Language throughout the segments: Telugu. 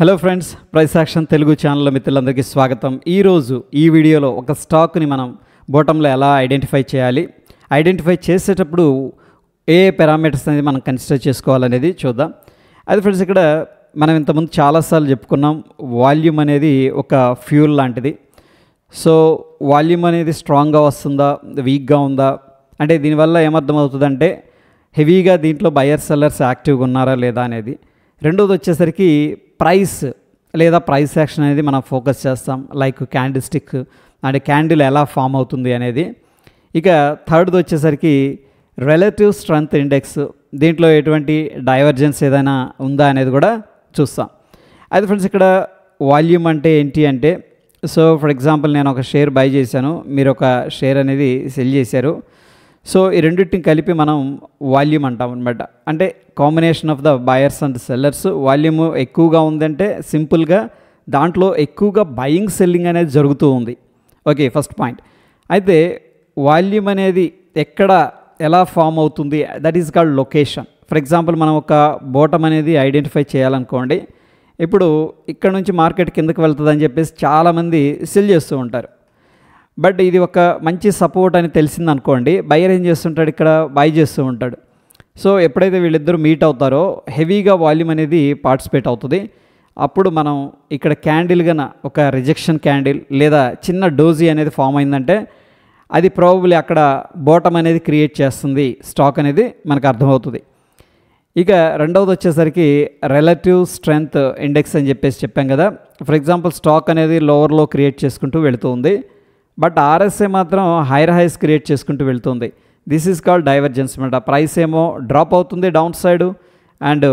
Hello friends, price action Telugu channel మిత్రులందరికీ స్వాగతం. ఈరోజు ఈ వీడియోలో ఒక స్టాక్ని మనం బాటంలో ఎలా ఐడెంటిఫై చేయాలి, ఐడెంటిఫై చేసేటప్పుడు ఏ పారామీటర్స్ అనేది మనం కన్సిడర్ చేసుకోవాలనేది చూద్దాం. అది ఫ్రెండ్స్, ఇక్కడ మనం ఇంతకుముందు చాలాసార్లు చెప్పుకున్నాం, వాల్యూమ్ అనేది ఒక ఫ్యూల్ లాంటిది. సో వాల్యూమ్ అనేది స్ట్రాంగ్గా వస్తుందా, వీక్గా ఉందా అంటే దీనివల్ల ఏమర్థమవుతుందంటే హెవీగా దీంట్లో బయర్స్ సెల్లర్స్ యాక్టివ్గా ఉన్నారా లేదా అనేది. రెండోది వచ్చేసరికి ప్రైస్ లేదా ప్రైస్ యాక్షన్ అనేది మనం ఫోకస్ చేస్తాం, లైక్ క్యాండిల్ స్టిక్ అంటే క్యాండిల్ ఎలా ఫామ్ అవుతుంది అనేది. ఇక థర్డ్ది వచ్చేసరికి రిలేటివ్ స్ట్రెంగ్త్ ఇండెక్స్, దీంట్లో ఎటువంటి డైవర్జెన్స్ ఏదైనా ఉందా అనేది కూడా చూస్తాం. అయితే ఫ్రెండ్స్, ఇక్కడ వాల్యూమ్ అంటే ఏంటి అంటే, సో ఫర్ ఎగ్జాంపుల్ నేను ఒక షేర్ బై చేశాను, మీరు ఒక షేర్ అనేది సెల్ చేశారు. సో ఈ రెండింటిని కలిపి మనం వాల్యూమ్ అంటాం అనమాట. అంటే combination of the buyers and sellers. Volume ఎక్కువగా ఉందంటే సింపుల్గా దాంట్లో ఎక్కువగా బయింగ్ సెల్లింగ్ అనేది జరుగుతూ ఉంది. Okay, first point. అయితే వాల్యూమ్ అనేది ఎక్కడ ఎలా ఫామ్ అవుతుంది, that is called location. For example మనం ఒక బాటమ్ అనేది ఐడెంటిఫై చేయాలనుకోండి. ఇప్పుడు ఇక్కడ నుంచి మార్కెట్ కిందకి వెళ్తుందని చెప్పేసి చాలామంది సెల్ చేస్తూ ఉంటారు. బట్ ఇది ఒక మంచి సపోర్ట్ అని తెలిసిందనుకోండి, బయర్ ఏం చేస్తుంటాడు, ఇక్కడ బై చేస్తూ ఉంటాడు. సో ఎప్పుడైతే వీళ్ళిద్దరూ మీట్ అవుతారో హెవీగా వాల్యూమ్ అనేది పార్టిసిపేట్ అవుతుంది. అప్పుడు మనం ఇక్కడ క్యాండిల్ గన ఒక రిజెక్షన్ క్యాండిల్ లేదా చిన్న డోజీ అనేది ఫామ్ అయిందంటే అది ప్రాబబ్లీ అక్కడ బాటమ్ అనేది క్రియేట్ చేస్తుంది, స్టాక్ అనేది మనకు అర్థమవుతుంది. ఇక రెండవది వచ్చేసరికి రిలేటివ్ స్ట్రెంగ్త్ ఇండెక్స్ అని చెప్పాం కదా. ఫర్ ఎగ్జాంపుల్ స్టాక్ అనేది లోవర్లో క్రియేట్ చేసుకుంటూ వెళుతుంది, బట్ ఆర్ఎస్ఏ మాత్రం హైర్ హైస్ క్రియేట్ చేసుకుంటూ వెళ్తుంది. దిస్ ఈజ్ కాల్డ్ డైవర్జెన్స్ అనమాట. ప్రైస్ ఏమో డ్రాప్ అవుతుంది down side and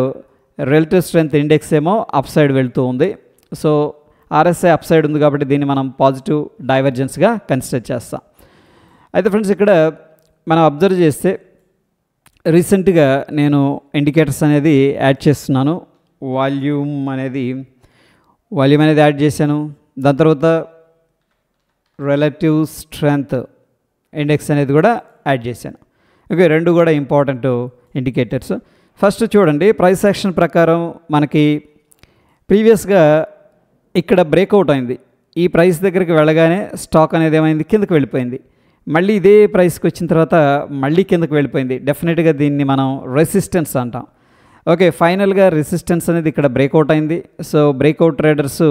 relative strength index ఏమో అప్ సైడ్ వెళ్తూ ఉంది. సో ఆర్ఎస్ఐ అప్ సైడ్ ఉంది కాబట్టి దీన్ని మనం పాజిటివ్ డైవర్జెన్స్గా కన్సిడర్ చేస్తాం. అయితే ఫ్రెండ్స్, ఇక్కడ మనం అబ్జర్వ్ చేస్తే రీసెంట్గా నేను ఇండికేటర్స్ అనేది యాడ్ చేస్తున్నాను. వాల్యూమ్ అనేది యాడ్ చేశాను. దాని తర్వాత రిలేటివ్ స్ట్రెంగ్త్ ఇండెక్స్ అనేది కూడా యాడ్ చేశాను. ఓకే, రెండు కూడా ఇంపార్టెంట్ ఇండికేటర్స్. ఫస్ట్ చూడండి, ప్రైస్ యాక్షన్ ప్రకారం మనకి ప్రీవియస్గా ఇక్కడ బ్రేక్అవుట్ అయింది. ఈ ప్రైస్ దగ్గరికి వెళ్ళగానే స్టాక్ అనేది ఏమైంది, కిందకి వెళ్ళిపోయింది. మళ్ళీ ఇదే ప్రైస్కి వచ్చిన తర్వాత మళ్ళీ కిందకి వెళ్ళిపోయింది. డెఫినెట్గా దీన్ని మనం రెసిస్టెన్స్ అంటాం. ఓకే, ఫైనల్గా రెసిస్టెన్స్ అనేది ఇక్కడ బ్రేక్అవుట్ అయింది. సో బ్రేక్అవుట్ ట్రేడర్స్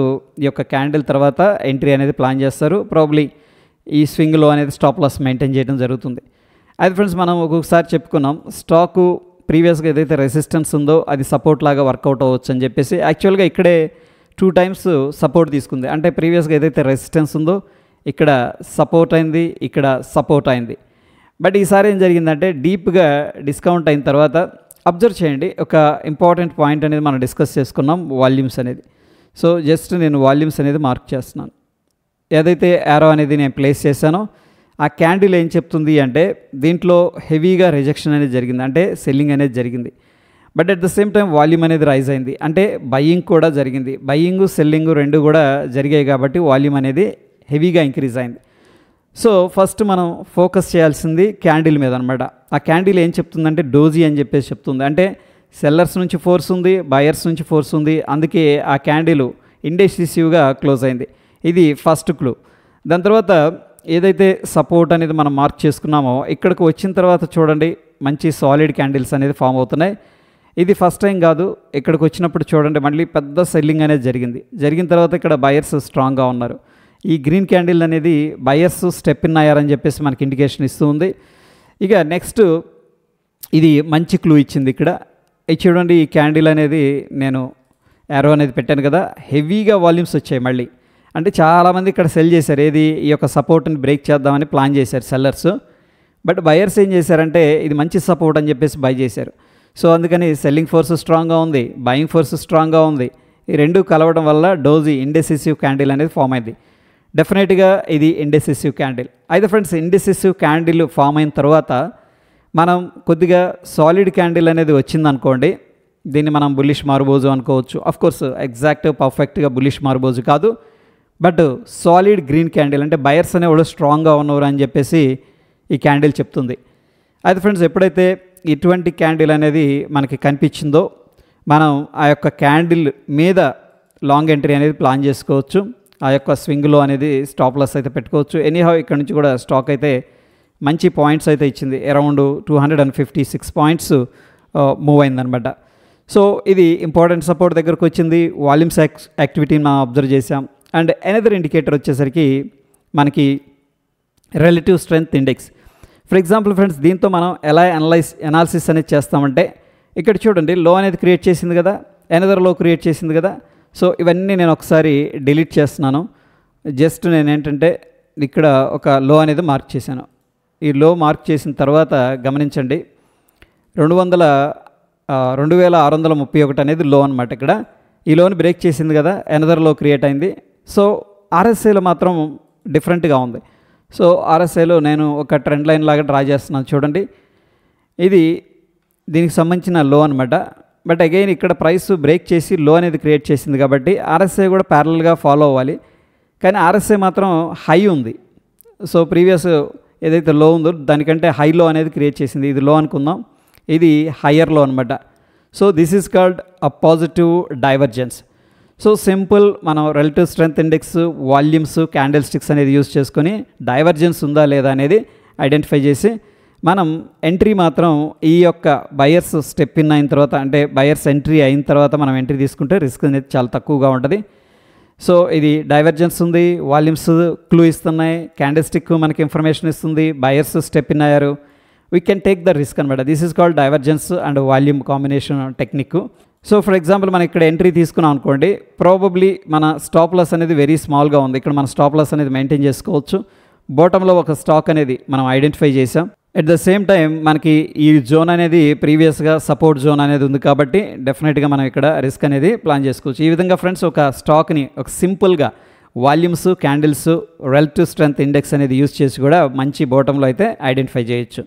ఈ యొక్క క్యాండిల్ తర్వాత ఎంట్రీ అనేది ప్లాన్ చేస్తారు. ప్రాబ్లీ ఈ స్వింగ్లో అనేది స్టాప్ లాస్ మెయింటైన్ చేయడం జరుగుతుంది. అయితే ఫ్రెండ్స్, మనం ఒక్కొక్కసారి చెప్పుకున్నాం, స్టాకు ప్రీవియస్గా ఏదైతే రెసిస్టెన్స్ ఉందో అది సపోర్ట్ లాగా వర్కౌట్ అవ్వచ్చు అని చెప్పేసి. యాక్చువల్గా ఇక్కడే 2 times సపోర్ట్ తీసుకుంది. అంటే ప్రీవియస్గా ఏదైతే రెసిస్టెన్స్ ఉందో ఇక్కడ సపోర్ట్ అయింది, ఇక్కడ సపోర్ట్ అయింది. బట్ ఈసారి ఏం జరిగిందంటే డీప్గా డిస్కౌంట్ అయిన తర్వాత అబ్జర్వ్ చేయండి, ఒక ఇంపార్టెంట్ పాయింట్ అనేది మనం డిస్కస్ చేసుకున్నాం, వాల్యూమ్స్ అనేది. సో జస్ట్ నేను వాల్యూమ్స్ అనేది మార్క్ చేస్తున్నాను. ఏదైతే యారో అనేది నేను ప్లేస్ చేశానో ఆ క్యాండిల్ ఏం చెప్తుంది అంటే దీంట్లో హెవీగా రిజెక్షన్ అనేది జరిగింది, అంటే సెల్లింగ్ అనేది జరిగింది. But at the same time volume అనేది రైజ్ అయింది, అంటే బయ్యింగ్ కూడా జరిగింది. బయ్యింగ్ సెల్లింగ్ రెండు కూడా జరిగాయి కాబట్టి వాల్యూమ్ అనేది హెవీగా ఇంక్రీజ్ అయింది. సో ఫస్ట్ మనం ఫోకస్ చేయాల్సింది క్యాండిల్ మీద అనమాట. ఆ క్యాండిల్ ఏం చెప్తుందంటే డోజీ అని చెప్పేసి చెప్తుంది. అంటే సెల్లర్స్ నుంచి ఫోర్స్ ఉంది, బయర్స్ నుంచి ఫోర్స్ ఉంది, అందుకే ఆ క్యాండిల్ ఇండెసిసివ్గా క్లోజ్ అయింది. ఇది ఫస్ట్ క్లూ. దాని తర్వాత ఏదైతే సపోర్ట్ అనేది మనం మార్క్ చేసుకున్నామో ఇక్కడికి వచ్చిన తర్వాత చూడండి మంచి సాలిడ్ క్యాండిల్స్ అనేది ఫామ్ అవుతున్నాయి. ఇది ఫస్ట్ టైం కాదు, ఇక్కడికి వచ్చినప్పుడు చూడండి మళ్ళీ పెద్ద సెల్లింగ్ అనేది జరిగిన తర్వాత ఇక్కడ బయర్స్ స్ట్రాంగ్గా ఉన్నారు. ఈ గ్రీన్ క్యాండిల్ అనేది బయర్స్ స్టెప్ ఇన్ అయ్యారని చెప్పేసి మనకి ఇండికేషన్ ఇస్తూ ఉంది. ఇక నెక్స్ట్ ఇది మంచి క్లూ ఇచ్చింది. ఇక్కడ ఇది చూడండి, ఈ క్యాండిల్ అనేది నేను యారో అనేది పెట్టాను కదా, హెవీగా వాల్యూమ్స్ వచ్చాయి మళ్ళీ. అంటే చాలామంది ఇక్కడ సెల్ చేశారు, ఏది ఈ యొక్క సపోర్ట్ని బ్రేక్ చేద్దామని ప్లాన్ చేశారు సెల్లర్స్. బట్ బయర్స్ ఏం చేశారంటే ఇది మంచి సపోర్ట్ అని చెప్పేసి బై చేశారు. సో అందుకని సెల్లింగ్ ఫోర్స్ స్ట్రాంగ్గా ఉంది, బయింగ్ ఫోర్స్ స్ట్రాంగ్గా ఉంది. ఈ రెండు కలవడం వల్ల డోజీ ఇండెసిసివ్ క్యాండిల్ అనేది ఫామ్ అయింది. డెఫినెట్గా ఇది ఇండెసిసివ్ క్యాండిల్. అయితే ఫ్రెండ్స్, ఇండెసిసివ్ క్యాండిల్ ఫామ్ అయిన తర్వాత మనం కొద్దిగా సాలిడ్ క్యాండిల్ అనేది వచ్చిందనుకోండి, దీన్ని మనం బుల్లిష్ మారుబోజు అనుకోవచ్చు. అఫ్కోర్స్ ఎగ్జాక్ట్ పర్ఫెక్ట్గా బుల్లిష్ మారుబోజు కాదు, బట్ సాలిడ్ గ్రీన్ క్యాండిల్ అంటే బయర్స్ అనేవాళ్ళు స్ట్రాంగ్గా ఉన్నవారు అని చెప్పేసి ఈ క్యాండిల్ చెప్తుంది. అయితే ఫ్రెండ్స్, ఎప్పుడైతే ఇటువంటి క్యాండిల్ అనేది మనకి కనిపించిందో మనం ఆ యొక్క క్యాండిల్ మీద లాంగ్ ఎంట్రీ అనేది ప్లాన్ చేసుకోవచ్చు. ఆ యొక్క స్వింగ్లో అనేది స్టాప్ లాస్ అయితే పెట్టుకోవచ్చు. ఎనీహౌ ఇక్కడ నుంచి కూడా స్టాక్ అయితే మంచి పాయింట్స్ అయితే ఇచ్చింది. అరౌండ్ 256 పాయింట్స్ మూవ్ అయిందనమాట. సో ఇది ఇంపార్టెంట్ సపోర్ట్ దగ్గరకు వచ్చింది. వాల్యూమ్స్ యాక్టివిటీని మనం అబ్జర్వ్ చేసాం. అండ్ ఎనదర్ ఇండికేటర్ వచ్చేసరికి మనకి relative strength index. For example friends, దీంతో మనం ఎలా అనాలిసిస్ అనేది చేస్తామంటే, ఇక్కడ చూడండి లో అనేది క్రియేట్ చేసింది కదా, ఎనదర్ లో క్రియేట్ చేసింది కదా. సో ఇవన్నీ నేను ఒకసారి డిలీట్ చేస్తున్నాను. జస్ట్ నేను ఏంటంటే ఇక్కడ ఒక లో అనేది మార్క్ చేశాను. ఈ లో మార్క్ చేసిన తర్వాత గమనించండి, 2631 అనేది లో అనమాట. ఇక్కడ ఈ లోని బ్రేక్ చేసింది కదా, ఎనదర్ లో క్రియేట్ అయింది. సో ఆర్ఎస్ఐలో మాత్రం డిఫరెంట్గా ఉంది. సో ఆర్ఎస్ఐలో నేను ఒక ట్రెండ్ లైన్ లాగా డ్రా చేస్తున్నాను చూడండి. ఇది దీనికి సంబంధించిన లో అనమాట. బట్ అగైన్ ఇక్కడ ప్రైస్ బ్రేక్ చేసి లో అనేది క్రియేట్ చేసింది కాబట్టి ఆర్ఎస్ఐ కూడా ప్యారలల్గా ఫాలో అవ్వాలి. కానీ ఆర్ఎస్ఐ మాత్రం హై ఉంది. సో ప్రీవియస్ ఏదైతే లో ఉందో దానికంటే హై లో అనేది క్రియేట్ చేసింది. ఇది లో అనుకుందాం, ఇది హయ్యర్ లో అనమాట. So this is called a positive divergence. So simple, మనం relative strength index, volumes, candle sticks అనేది యూజ్ చేసుకొని డైవర్జెన్స్ ఉందా లేదా అనేది ఐడెంటిఫై చేసి మనం ఎంట్రీ మాత్రం ఈ యొక్క బయర్స్ స్టెప్ ఇన్ అయిన తర్వాత, అంటే బయర్స్ ఎంట్రీ అయిన తర్వాత మనం ఎంట్రీ తీసుకుంటే రిస్క్ అనేది చాలా తక్కువగా ఉంటుంది. సో ఇది డైవర్జెన్స్ ఉంది, వాల్యూమ్స్ క్లూ ఇస్తున్నాయి, క్యాండిల్ స్టిక్ మనకి ఇన్ఫర్మేషన్ ఇస్తుంది, బయర్స్ స్టెప్ ఇన్ అయ్యారు. We can take the risk అనమాట. This is called divergence and volume combination technique. So for example మనం ఇక్కడ ఎంట్రీ తీసుకున్నాం అనుకోండి, ప్రాబబ్లీ మన స్టాప్ లాస్ అనేది వెరీ స్మాల్గా ఉంది. ఇక్కడ మన స్టాప్ లాస్ అనేది మెయింటైన్ చేసుకోవచ్చు. బాటంలో ఒక స్టాక్ అనేది మనం ఐడెంటిఫై చేసాం. ఎట్ ద సేమ్ టైం మనకి ఈ జోన్ అనేది ప్రీవియస్గా సపోర్ట్ జోన్ అనేది ఉంది కాబట్టి డెఫినెట్గా మనం ఇక్కడ రిస్క్ అనేది ప్లాన్ చేసుకోవచ్చు. ఈ విధంగా ఫ్రెండ్స్ ఒక స్టాక్ని ఒక సింపుల్గా volumes, candles, relative strength index అనేది యూజ్ చేసి కూడా మంచి బాటంలో అయితే ఐడెంటిఫై చేయొచ్చు.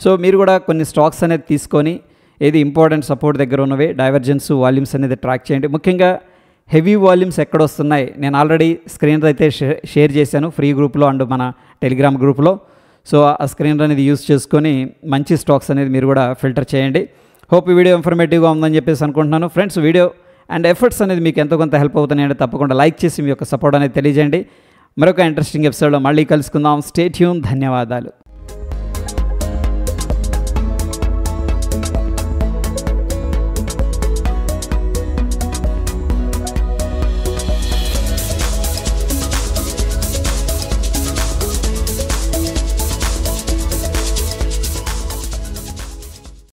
సో మీరు కూడా కొన్ని స్టాక్స్ అనేది తీసుకొని ఏది ఇంపార్టెంట్ సపోర్ట్ దగ్గర ఉన్నవి, డైవర్జెన్స్, వాల్యూమ్స్ అనేది ట్రాక్ చేయండి. ముఖ్యంగా హెవీ వాల్యూమ్స్ ఎక్కడ వస్తున్నాయి నేను ఆల్రెడీ స్క్రీన్ అయితే షేర్ చేశాను ఫ్రీ గ్రూప్లో అండ్ మన టెలిగ్రామ్ గ్రూప్లో. సో ఆ స్క్రీన్ అనేది యూజ్ చేసుకొని మంచి స్టాక్స్ అనేది మీరు కూడా ఫిల్టర్ చేయండి. హోప్ ఈ వీడియో ఇన్ఫర్మేటివ్గా ఉందని చెప్పేసి అనుకుంటున్నాను. ఫ్రెండ్స్, వీడియో అండ్ ఎఫర్ట్స్ అనేది మీకు ఎంతో కొంత హెల్ప్ అవుతున్నాయంటే తప్పకుండా లైక్ చేసి మీ యొక్క సపోర్ట్ అనేది తెలియజేయండి. మరొక ఇంట్రెస్టింగ్ ఎపిసోడ్లో మళ్ళీ కలుసుకుందాం. Stay tune. ధన్యవాదాలు.